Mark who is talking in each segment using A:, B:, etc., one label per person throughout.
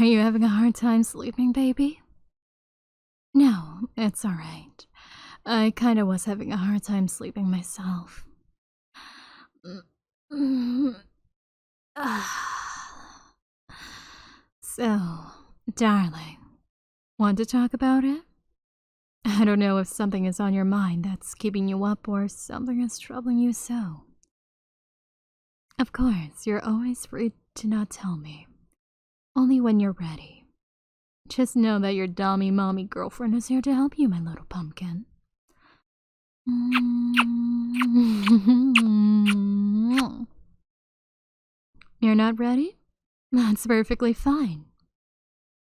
A: Are you having a hard time sleeping, baby? No, it's alright. I kinda was having a hard time sleeping myself. So, darling, want to talk about it? I don't know if something is on your mind that's keeping you up or something is troubling you so. Of course, you're always free to not tell me. Only when you're ready. Just know that your dummy mommy girlfriend is here to help you, my little pumpkin. You're not ready? That's perfectly fine.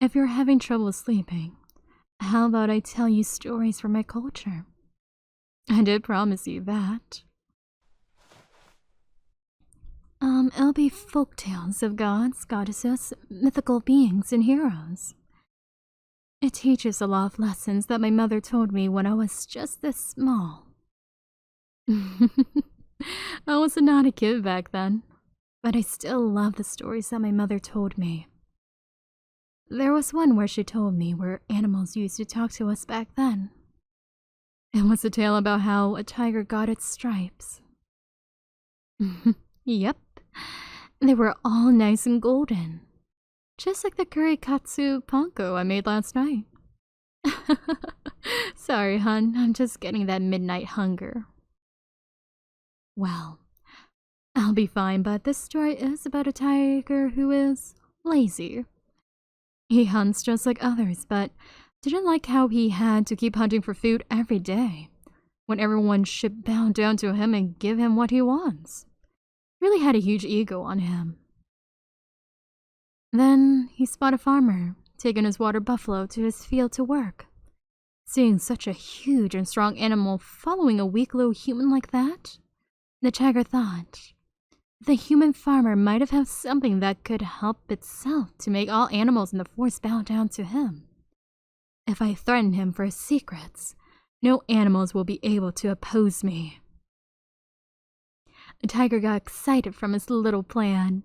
A: If you're having trouble sleeping, how about I tell you stories from my culture? I did promise you that. It'll be folk tales of gods, goddesses, mythical beings, and heroes. It teaches a lot of lessons that my mother told me when I was just this small. I was a naughty kid back then, but I still love the stories that my mother told me. There was one where she told me where animals used to talk to us back then. It was a tale about how a tiger got its stripes. Yep, they were all nice and golden. Just like the kurikatsu panko I made last night. Sorry, hun, I'm just getting that midnight hunger. Well, I'll be fine, but this story is about a tiger who is lazy. He hunts just like others, but didn't like how he had to keep hunting for food every day, when everyone should bow down to him and give him what he wants. Really had a huge ego on him. Then he spotted a farmer taking his water buffalo to his field to work. Seeing such a huge and strong animal following a weak little human like that, the tiger thought the human farmer might have had something that could help itself to make all animals in the forest bow down to him. If I threaten him for his secrets, no animals will be able to oppose me. The tiger got excited from his little plan.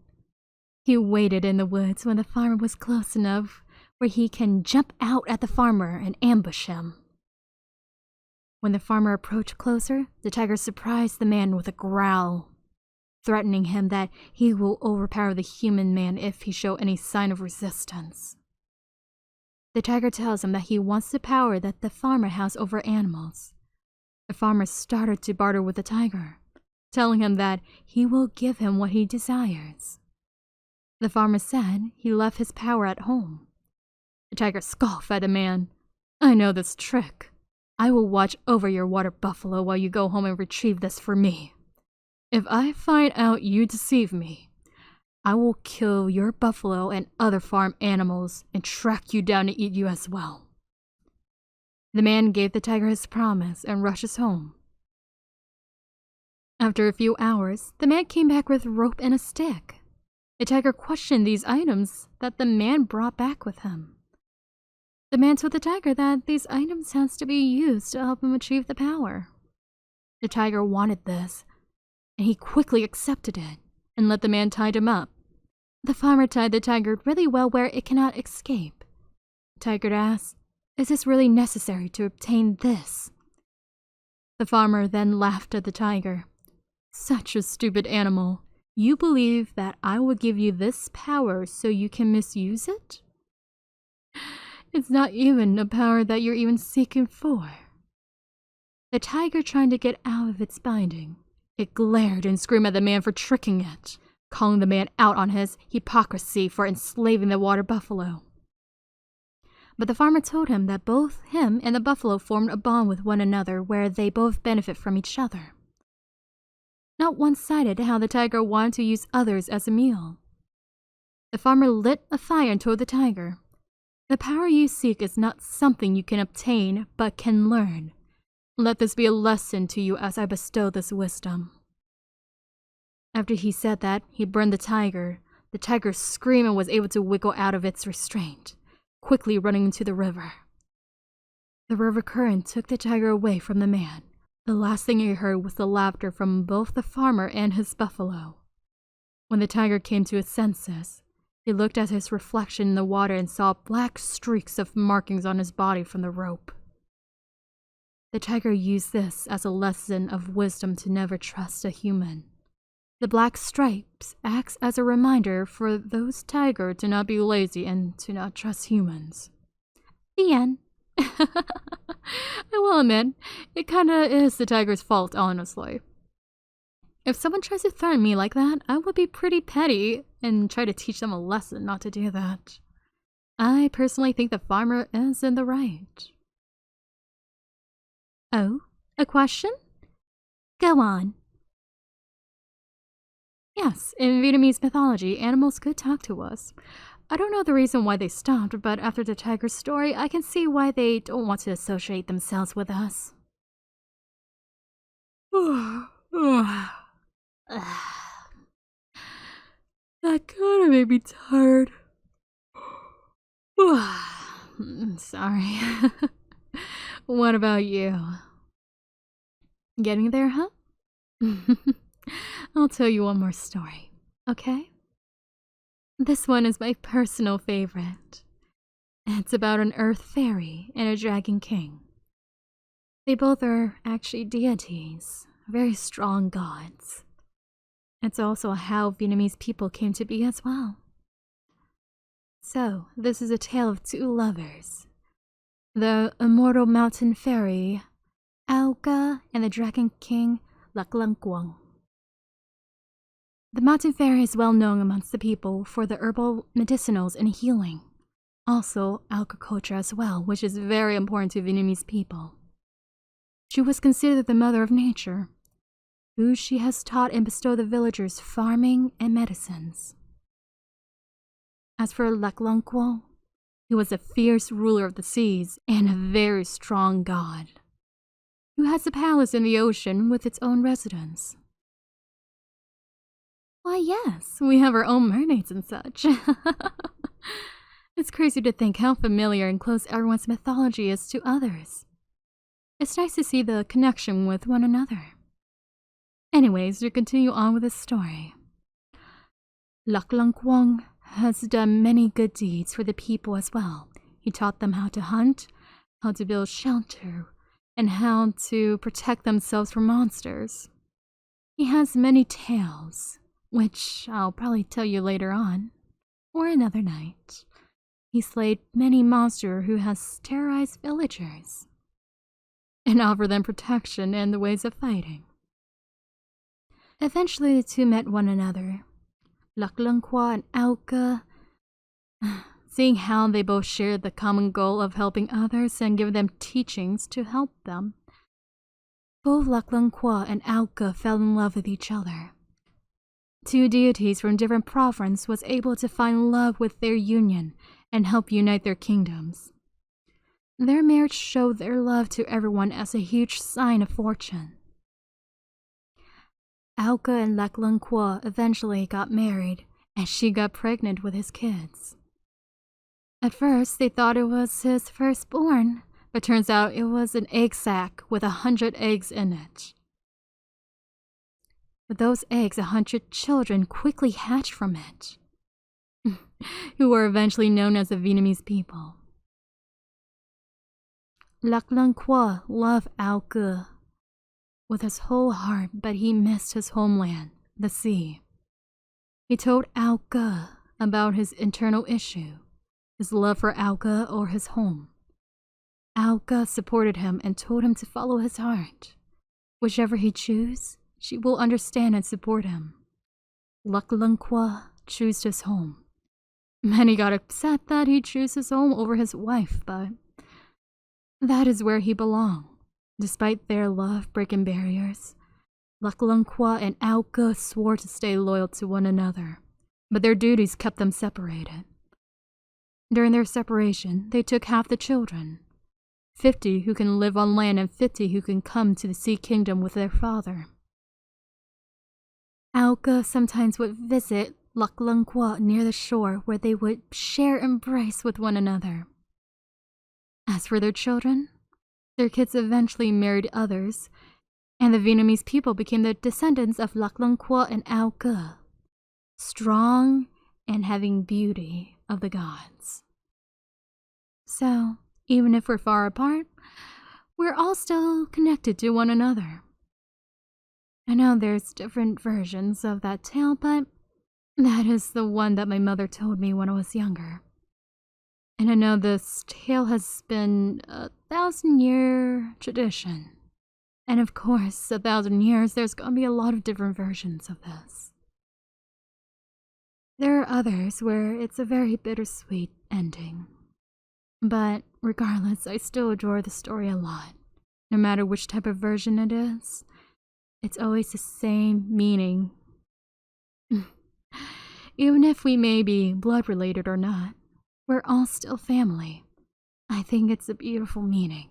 A: He waited in the woods when the farmer was close enough where he can jump out at the farmer and ambush him. When the farmer approached closer, the tiger surprised the man with a growl, threatening him that he will overpower the human man if he shows any sign of resistance. The tiger tells him that he wants the power that the farmer has over animals. The farmer started to barter with the tiger, telling him that he will give him what he desires. The farmer said he left his power at home. The tiger scoffed at the man. I know this trick. I will watch over your water buffalo while you go home and retrieve this for me. If I find out you deceive me, I will kill your buffalo and other farm animals and track you down to eat you as well. The man gave the tiger his promise and rushes home. After a few hours, the man came back with rope and a stick. The tiger questioned these items that the man brought back with him. The man told the tiger that these items has to be used to help him achieve the power. The tiger wanted this, and he quickly accepted it and let the man tie him up. The farmer tied the tiger really well where it cannot escape. The tiger asked, "Is this really necessary to obtain this?" The farmer then laughed at the tiger. Such a stupid animal. You believe that I will give you this power so you can misuse it? It's not even a power that you're even seeking for. The tiger tried to get out of its binding. It glared and screamed at the man for tricking it, calling the man out on his hypocrisy for enslaving the water buffalo. But the farmer told him that both him and the buffalo formed a bond with one another where they both benefit from each other. Not one-sided how the tiger wanted to use others as a meal. The farmer lit a fire and told the tiger, "The power you seek is not something you can obtain, but can learn. Let this be a lesson to you as I bestow this wisdom." After he said that, he burned the tiger. The tiger screamed and was able to wiggle out of its restraint, quickly running into the river. The river current took the tiger away from the man. The last thing he heard was the laughter from both the farmer and his buffalo. When the tiger came to his senses, He looked at his reflection in the water and saw black streaks of markings on his body from the rope. The tiger used this as a lesson of wisdom to never trust a human. The black stripes acts as a reminder for those tiger to not be lazy and to not trust humans. The end. I will admit, it kinda is the tiger's fault, honestly. If someone tries to threaten me like that, I would be pretty petty and try to teach them a lesson not to do that. I personally think the farmer is in the right. Oh, a question? Go on. Yes, in Vietnamese mythology, animals could talk to us. I don't know the reason why they stopped, but after the tiger story, I can see why they don't want to associate themselves with us. That kinda made me tired. Sorry. What about you? Getting there, huh? I'll tell you one more story, okay? This one is my personal favorite. It's about an earth fairy and a dragon king. They both are actually deities, very strong gods. It's also how Vietnamese people came to be as well. So, this is a tale of two lovers. The immortal mountain fairy, Auca, and the dragon king, Lac Lang Quang. The mountain fairy is well known amongst the people for the herbal medicinals and healing. Also, agriculture as well, which is very important to Vietnamese people. She was considered the mother of nature, who she has taught and bestowed the villagers farming and medicines. As for Lac Lang Quang, he was a fierce ruler of the seas and a very strong god, who has a palace in the ocean with its own residence. Why, yes, we have our own mermaids and such. It's crazy to think how familiar and close everyone's mythology is to others. It's nice to see the connection with one another. Anyways, to continue on with the story. Lac Lang Quang has done many good deeds for the people as well. He taught them how to hunt, how to build shelter, and how to protect themselves from monsters. He has many tales, which I'll probably tell you later on, or another night. He slayed many monsters who has terrorized villagers, and offered them protection and the ways of fighting. Eventually the two met one another. Lac Lang Quang and Auca, seeing how they both shared the common goal of helping others and giving them teachings to help them. Both Lac Lang Quang and Auca fell in love with each other. Two deities from different provinces was able to find love with their union and help unite their kingdoms. Their marriage showed their love to everyone as a huge sign of fortune. Auca and Lac Lang Quang eventually got married, and she got pregnant with his kids. At first, they thought it was his firstborn, but turns out it was an egg sac with 100 eggs in it. With those eggs, 100 children quickly hatched from it, who were eventually known as the Vietnamese people. Lac Lang Quang loved Auca with his whole heart, but he missed his homeland, the sea. He told Auca about his internal issue, his love for Auca or his home. Auca supported him and told him to follow his heart. Whichever he chooses, she will understand and support him. Lac Lang Quang chose his home. Many got upset that he chose his home over his wife, but that is where he belonged. Despite their love breaking barriers, Lac Lang Quang and Auca swore to stay loyal to one another, but their duties kept them separated. During their separation, they took half the children, 50 who can live on land and 50 who can come to the Sea Kingdom with their father. Auca sometimes would visit Lac Lang Quang near the shore where they would share embrace with one another. As for their children, their kids eventually married others, and the Vietnamese people became the descendants of Lac Lang Quang and Auca. Strong and having beauty of the gods. So, even if we're far apart, we're all still connected to one another. I know there's different versions of that tale, but that is the one that my mother told me when I was younger. And I know this tale has been a 1,000-year tradition. And of course, 1,000 years, there's gonna be a lot of different versions of this. There are others where it's a very bittersweet ending. But regardless, I still adore the story a lot. No matter which type of version it is, it's always the same meaning. Even if we may be blood related or not, we're all still family. I think it's a beautiful meaning.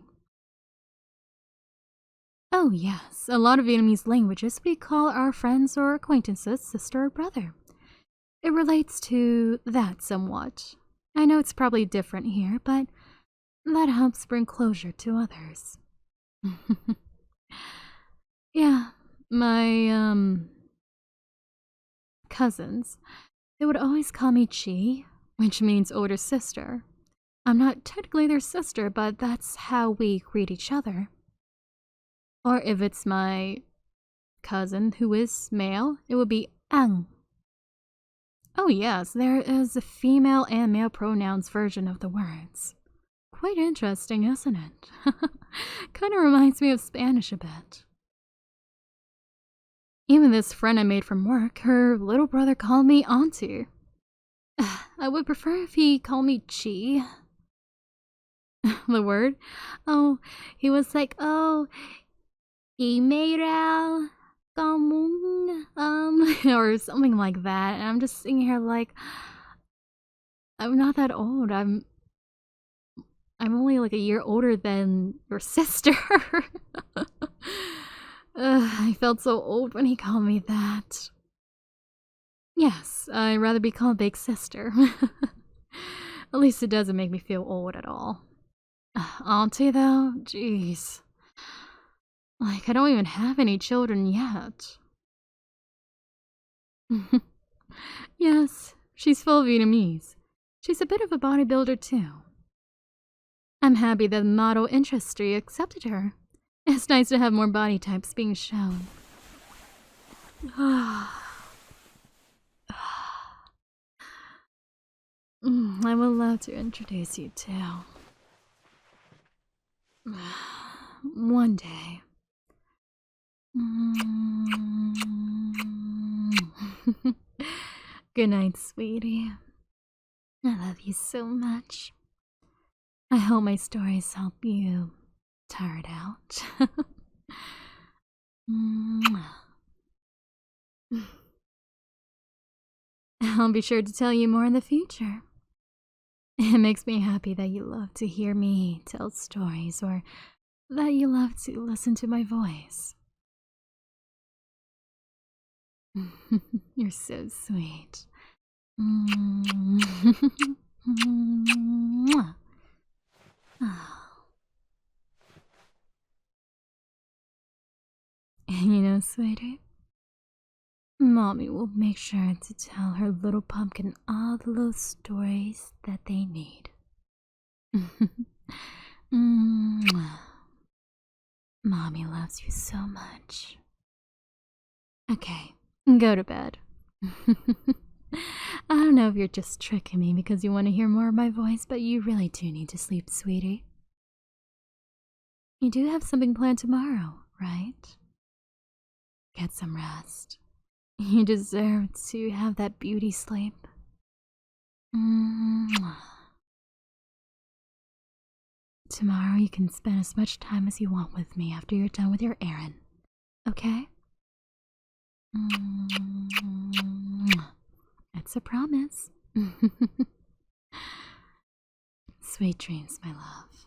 A: Oh yes, a lot of Vietnamese languages we call our friends or acquaintances sister or brother. It relates to that somewhat. I know it's probably different here, but that helps bring closure to others. Yeah, my, cousins, they would always call me Chi, which means older sister. I'm not technically their sister, but that's how we greet each other. Or if it's my cousin who is male, it would be Ang. Oh yes, there is a female and male pronouns version of the words. Quite interesting, isn't it? Kinda reminds me of Spanish a bit. Even this friend I made from work, her little brother called me Auntie. I would prefer if he called me Chi. The word? Oh, he was like, oh, Mayral, or something like that. And I'm just sitting here like, I'm not that old. I'm only like a year older than your sister. I felt so old when he called me that. Yes, I'd rather be called Big Sister. At least it doesn't make me feel old at all. Auntie, though? Jeez. Like, I don't even have any children yet. Yes, she's full Vietnamese. She's a bit of a bodybuilder, too. I'm happy that the model industry accepted her. It's nice to have more body types being shown. I would love to introduce you too. One day. Good night, sweetie. I love you so much. I hope my stories help you tire it out. I'll be sure to tell you more in the future. It makes me happy that you love to hear me tell stories, or that you love to listen to my voice. You're so sweet. And you know, sweetie, Mommy will make sure to tell her little pumpkin all the little stories that they need. Mommy loves you so much. Okay, go to bed. I don't know if you're just tricking me because you want to hear more of my voice, but you really do need to sleep, sweetie. You do have something planned tomorrow, right? Get some rest. You deserve to have that beauty sleep. Tomorrow you can spend as much time as you want with me after you're done with your errand. Okay? It's a promise. Sweet dreams, my love.